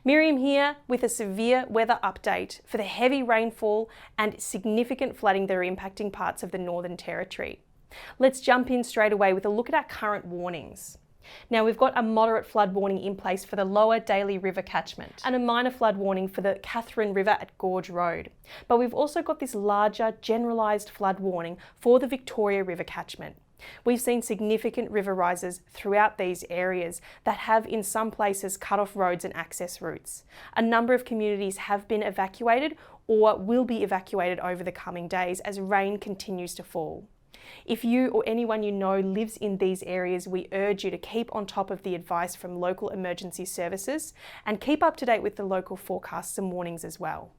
Miriam here with a severe weather update for the heavy rainfall and significant flooding that are impacting parts of the Northern Territory. Let's jump in straight away with a look at our current warnings. Now we've got a moderate flood warning in place for the lower Daly River catchment and a minor flood warning for the Katherine River at Gorge Road. But we've also got this larger generalised flood warning for the Victoria River catchment. We've seen significant river rises throughout these areas that have in some places cut off roads and access routes. A number of communities have been evacuated or will be evacuated over the coming days as rain continues to fall. If you or anyone you know lives in these areas, we urge you to keep on top of the advice from local emergency services and keep up to date with the local forecasts and warnings as well.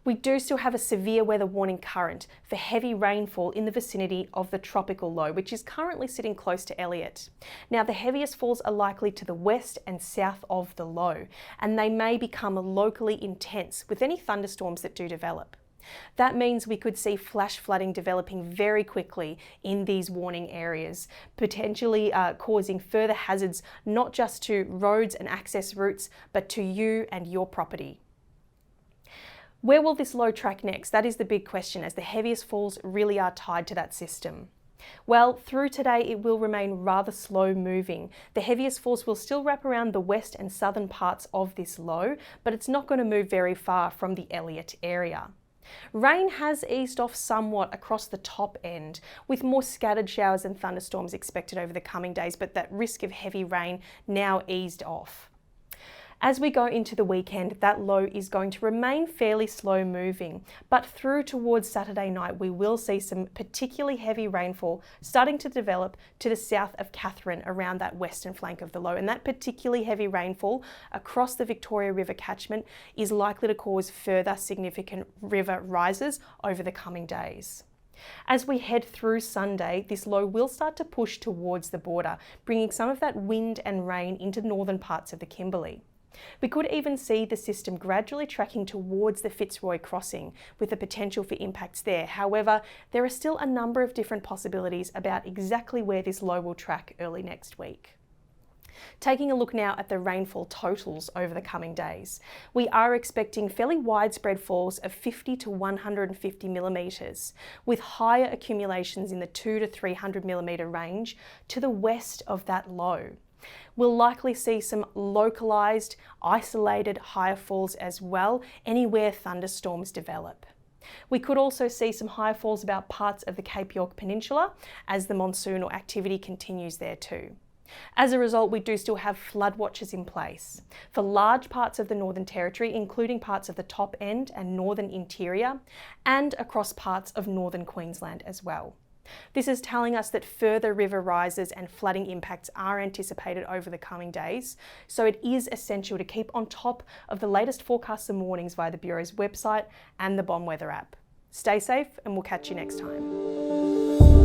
We do still have a severe weather warning current for heavy rainfall in the vicinity of the tropical low, which is currently sitting close to Elliott. Now, the heaviest falls are likely to the west and south of the low, and they may become locally intense with any thunderstorms that do develop. That means we could see flash flooding developing very quickly in these warning areas, potentially causing further hazards not just to roads and access routes, but to you and your property. Where will this low track next? That is the big question, as the heaviest falls really are tied to that system. Well, through today it will remain rather slow moving. The heaviest falls will still wrap around the west and southern parts of this low, but it's not going to move very far from the Elliott area. Rain has eased off somewhat across the top end, with more scattered showers and thunderstorms expected over the coming days, but that risk of heavy rain now eased off. As we go into the weekend, that low is going to remain fairly slow moving, but through towards Saturday night, we will see some particularly heavy rainfall starting to develop to the south of Katherine around that western flank of the low. And that particularly heavy rainfall across the Victoria River catchment is likely to cause further significant river rises over the coming days. As we head through Sunday, this low will start to push towards the border, bringing some of that wind and rain into northern parts of the Kimberley. We could even see the system gradually tracking towards the Fitzroy crossing, with the potential for impacts there. However, there are still a number of different possibilities about exactly where this low will track early next week. Taking a look now at the rainfall totals over the coming days, we are expecting fairly widespread falls of 50 to 150 millimetres, with higher accumulations in the 200 to 300 millimetre range to the west of that low. We'll likely see some localised, isolated higher falls as well, anywhere thunderstorms develop. We could also see some higher falls about parts of the Cape York Peninsula as the monsoonal activity continues there too. As a result, we do still have flood watches in place for large parts of the Northern Territory, including parts of the top end and northern interior, and across parts of northern Queensland as well. This is telling us that further river rises and flooding impacts are anticipated over the coming days, so it is essential to keep on top of the latest forecasts and warnings via the Bureau's website and the Bomb Weather app. Stay safe, and we'll catch you next time.